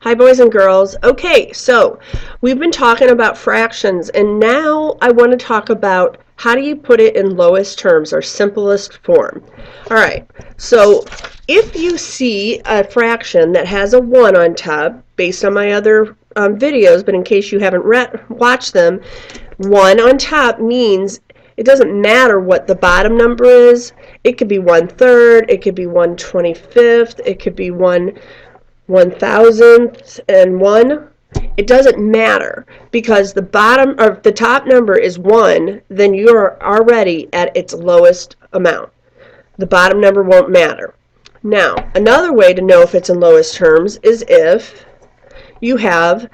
Hi, boys and girls. Okay, so we've been talking about fractions, and now I want to talk about how do you put it in lowest terms or simplest form. All right, so if you see a fraction that has a 1 on top, based on my other videos, but in case you haven't watched them, 1 on top means it doesn't matter what the bottom number is. It could be 1/3, it could be 1/25, it could be 1,001. It doesn't matter because the bottom or the top number is 1, then you're already at its lowest amount. The bottom number won't matter. Now, another way to know if it's in lowest terms is if you have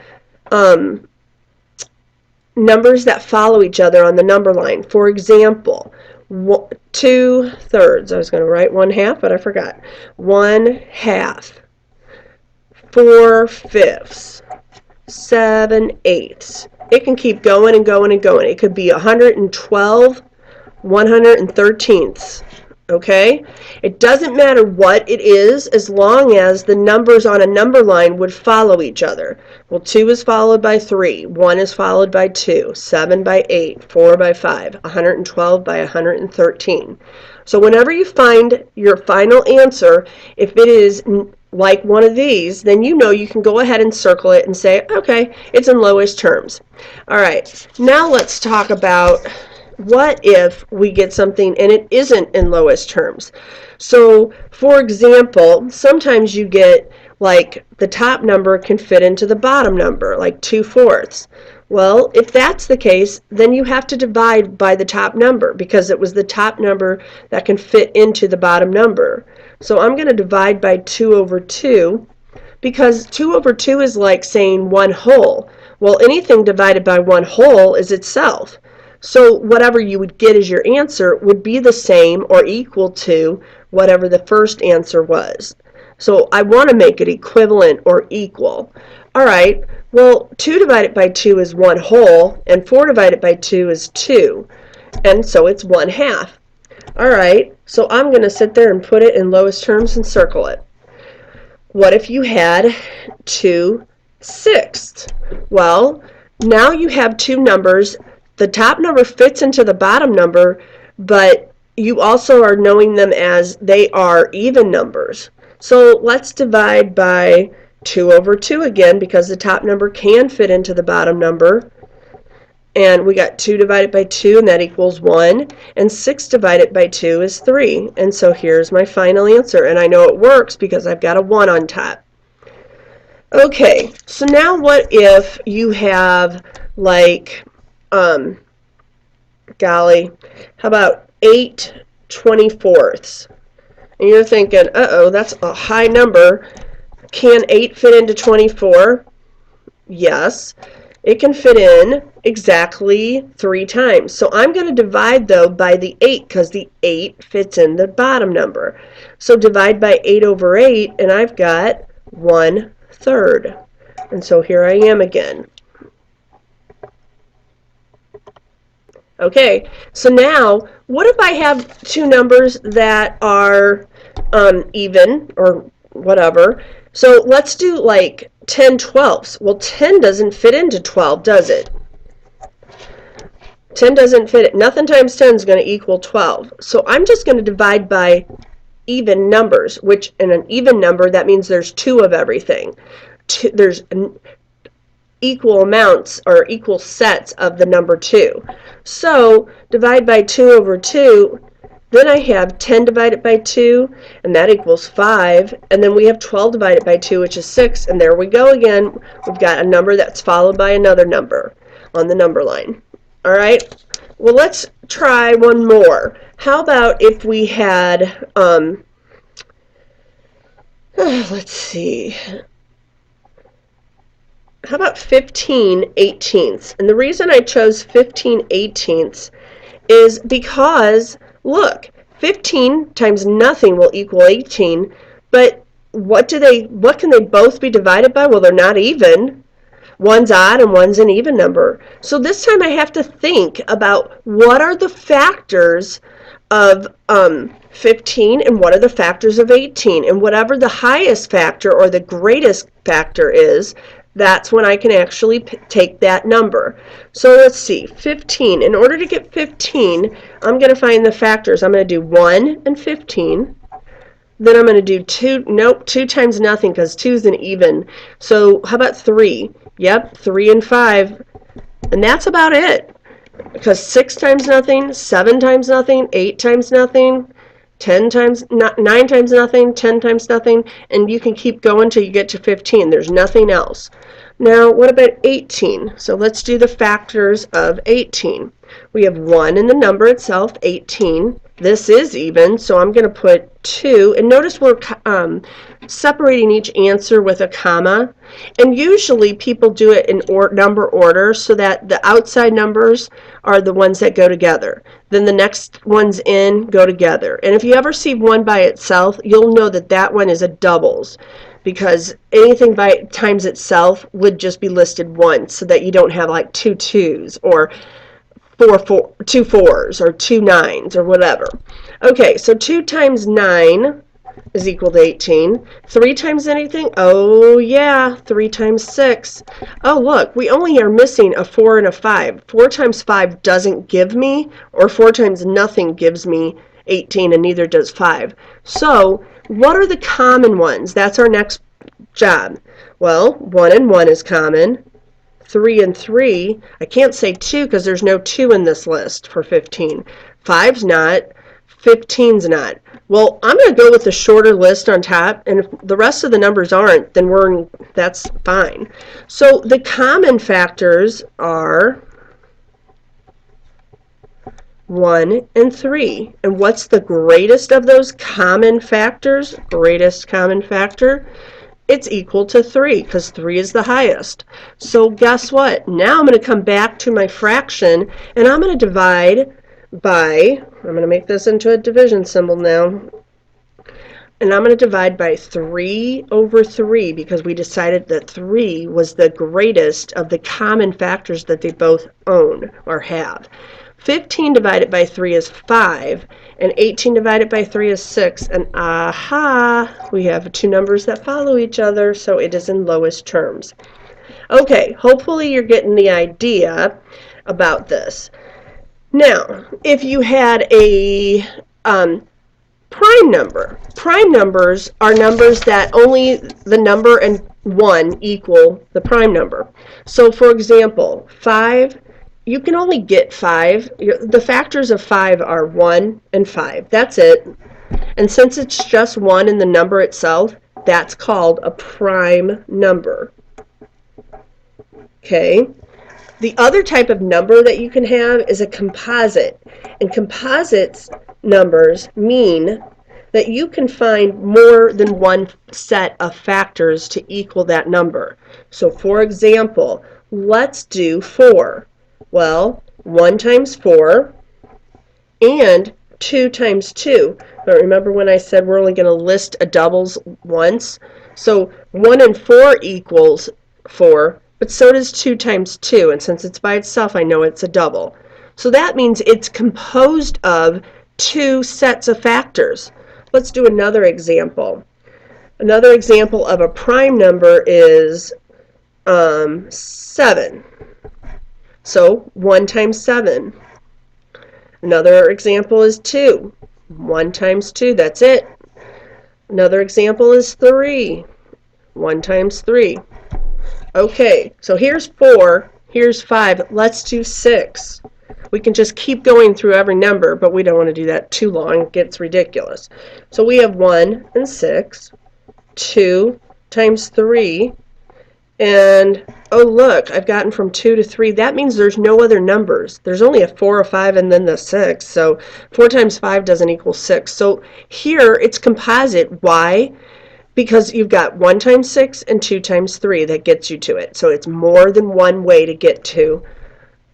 numbers that follow each other on the number line. For example, 2/3. I was going to write 1/2, but I forgot. 1/2. 4/5, 7/8. It can keep going and going and going. It could be 112 113ths. Okay? It doesn't matter what it is as long as the numbers on a number line would follow each other. Well, 2 is followed by 3, 1 is followed by 2, 7 by 8, 4 by 5, 112 by 113. So whenever you find your final answer, if it is like one of these, then you know you can go ahead and circle it and say, okay, it's in lowest terms. All right, now let's talk about what if we get something and it isn't in lowest terms. So, for example, sometimes you get like the top number can fit into the bottom number, like 2/4. Well, if that's the case, then you have to divide by the top number because it was the top number that can fit into the bottom number. So I'm going to divide by 2/2 because 2/2 is like saying 1/2. Well, anything divided by 1/2 is itself. So whatever you would get as your answer would be the same or equal to whatever the first answer was. So I want to make it equivalent or equal. All right, well, 2 divided by 2 is 1/2, and 4 divided by 2 is 2. And so it's 1/2. All right, so I'm going to sit there and put it in lowest terms and circle it. What if you had 2/6? Well, now you have two numbers. The top number fits into the bottom number, but you also are knowing them as they are even numbers. So let's divide by 2/2 again because the top number can fit into the bottom number. And we got 2 divided by 2, and that equals 1. And 6 divided by 2 is 3. And so here's my final answer. And I know it works because I've got a 1 on top. Okay, so now what if you have, like, golly, how about 8/24? And you're thinking, uh-oh, that's a high number. Can 8 fit into 24? Yes. It can fit in exactly 3 times. So I'm going to divide, though, by the 8 because the 8 fits in the bottom number. So divide by 8/8, and I've got 1/3. And so here I am again. Okay, so now what if I have two numbers that are even or whatever? So let's do like 10/12. Well, 10 doesn't fit into 12, does it? 10 doesn't fit. Nothing times 10 is going to equal 12. So I'm just going to divide by even numbers, which in an even number, that means there's 2 of everything. There's equal amounts or equal sets of the number 2. So divide by 2/2. Then I have 10 divided by 2, and that equals 5. And then we have 12 divided by 2, which is 6. And there we go again. We've got a number that's followed by another number on the number line. All right? Well, let's try one more. How about if we had, let's see. How about 15/18? And the reason I chose 15/18 is because, look, 15 times nothing will equal 18, but what can they both be divided by? Well, they're not even. One's odd and one's an even number. So this time I have to think about what are the factors of 15, and what are the factors of 18? And whatever the highest factor or the greatest factor is, that's when I can actually take that number. So let's see, 15. In order to get 15, I'm going to find the factors. I'm going to do 1 and 15. Then I'm going to do 2. Nope, 2 times nothing because 2 is an even. So how about 3? Yep, 3 and 5. And that's about it. Because 6 times nothing, 7 times nothing, 8 times nothing, 9 times nothing, 10 times nothing, and you can keep going till you get to 15. There's nothing else. Now, what about 18? So let's do the factors of 18. We have 1 in the number itself, 18. This is even, so I'm going to put 2. And notice we're separating each answer with a comma. And usually people do it in number order so that the outside numbers are the ones that go together. Then the next ones in go together. And if you ever see one by itself, you'll know that that one is a doubles, because anything by times itself would just be listed once, so that you don't have like 2 2s or 2 4s or 2 9s or whatever. Okay, so 2 times 9 is equal to 18. 3 times anything? Oh yeah, 3 times 6. Oh look, we only are missing a 4 and a 5. 4 times 5 doesn't give me, or 4 times nothing gives me 18, and neither does 5. So what are the common ones? That's our next job. Well, 1 and 1 is common. 3 and 3, I can't say 2 because there's no 2 in this list for 15. 5's not, 15's not. Well, I'm going to go with the shorter list on top, and if the rest of the numbers aren't, then that's fine. So the common factors are 1 and 3. And what's the greatest of those common factors? Greatest common factor? It's equal to 3, because 3 is the highest. So guess what? Now I'm going to come back to my fraction, and I'm going to divide by, I'm going to make this into a division symbol now, and I'm going to divide by 3 over 3, because we decided that 3 was the greatest of the common factors that they both own or have. 15 divided by 3 is 5, and 18 divided by 3 is 6, and aha, we have 2 numbers that follow each other, so it is in lowest terms. Okay, hopefully you're getting the idea about this. Now, if you had a prime number, prime numbers are numbers that only the number and 1 equal the prime number. So for example, 5, you can only get 5. The factors of 5 are 1 and 5. That's it. And since it's just 1 in the number itself, that's called a prime number. Okay. The other type of number that you can have is a composite. And composites numbers mean that you can find more than one set of factors to equal that number. So for example, let's do 4. Well, 1 times 4 and 2 times 2. But remember when I said we're only going to list a doubles once? So 1 and 4 equals 4, but so does 2 times 2. And since it's by itself, I know it's a double. So that means it's composed of 2 sets of factors. Let's do another example. Another example of a prime number is 7. So 1 times 7. Another example is 2. 1 times 2, that's it. Another example is 3. 1 times 3. Okay, so here's 4, here's 5. Let's do 6. We can just keep going through every number, but we don't want to do that too long. It gets ridiculous. So we have 1 and 6. 2 times 3. And, oh look, I've gotten from 2 to 3. That means there's no other numbers. There's only a 4, a 5, and then the 6. So 4 times 5 doesn't equal 6. So here it's composite. Why? Because you've got 1 times 6 and 2 times 3 that gets you to it. So it's more than one way to get to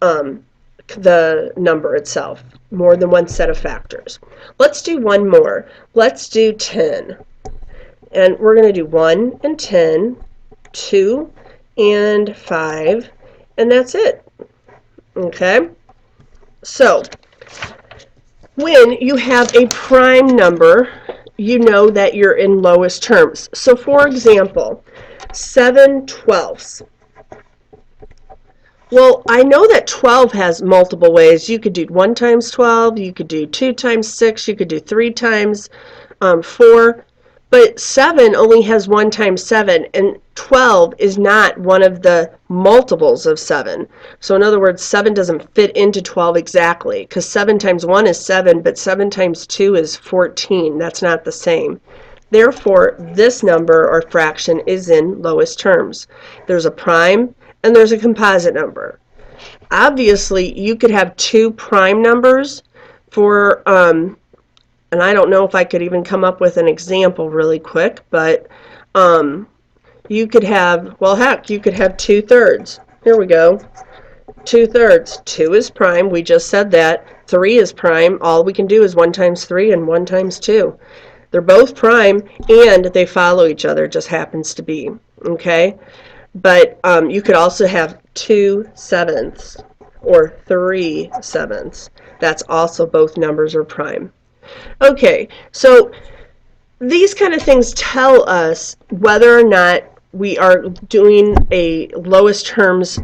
the number itself. More than one set of factors. Let's do one more. Let's do 10. And we're going to do 1 and 10. 2 and 5, and that's it. Okay, so When you have a prime number, you know that you're in lowest terms. So for example, 7/12. Well, I know that 12 has multiple ways. You could do 1 times 12, you could do 2 times 6, you could do 3 times 4, but 7 only has 1 times 7, and 12 is not one of the multiples of 7. So in other words, 7 doesn't fit into 12 exactly, because 7 times 1 is 7, but 7 times 2 is 14. That's not the same. Therefore, this number or fraction is in lowest terms. There's a prime and there's a composite number. Obviously, you could have two prime numbers for, and I don't know if I could even come up with an example really quick, but you could have, well, heck, you could have 2/3. Here we go. 2/3. 2 is prime. We just said that. 3 is prime. All we can do is 1 times 3 and 1 times 2. They're both prime, and they follow each other, just happens to be. Okay? But you could also have 2/7 or 3/7. That's also both numbers are prime. Okay, so these kind of things tell us whether or not we are doing a lowest terms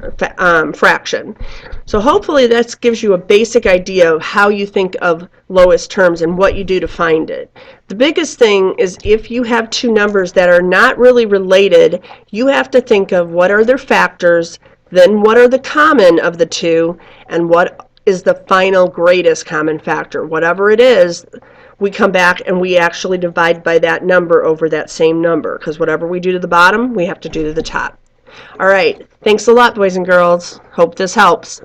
fraction. So hopefully that gives you a basic idea of how you think of lowest terms and what you do to find it. The biggest thing is if you have two numbers that are not really related, you have to think of what are their factors, then what are the common of the two, and what is the final greatest common factor. Whatever it is, we come back and we actually divide by that number over that same number, because whatever we do to the bottom, we have to do to the top. All right. Thanks a lot, boys and girls. Hope this helps.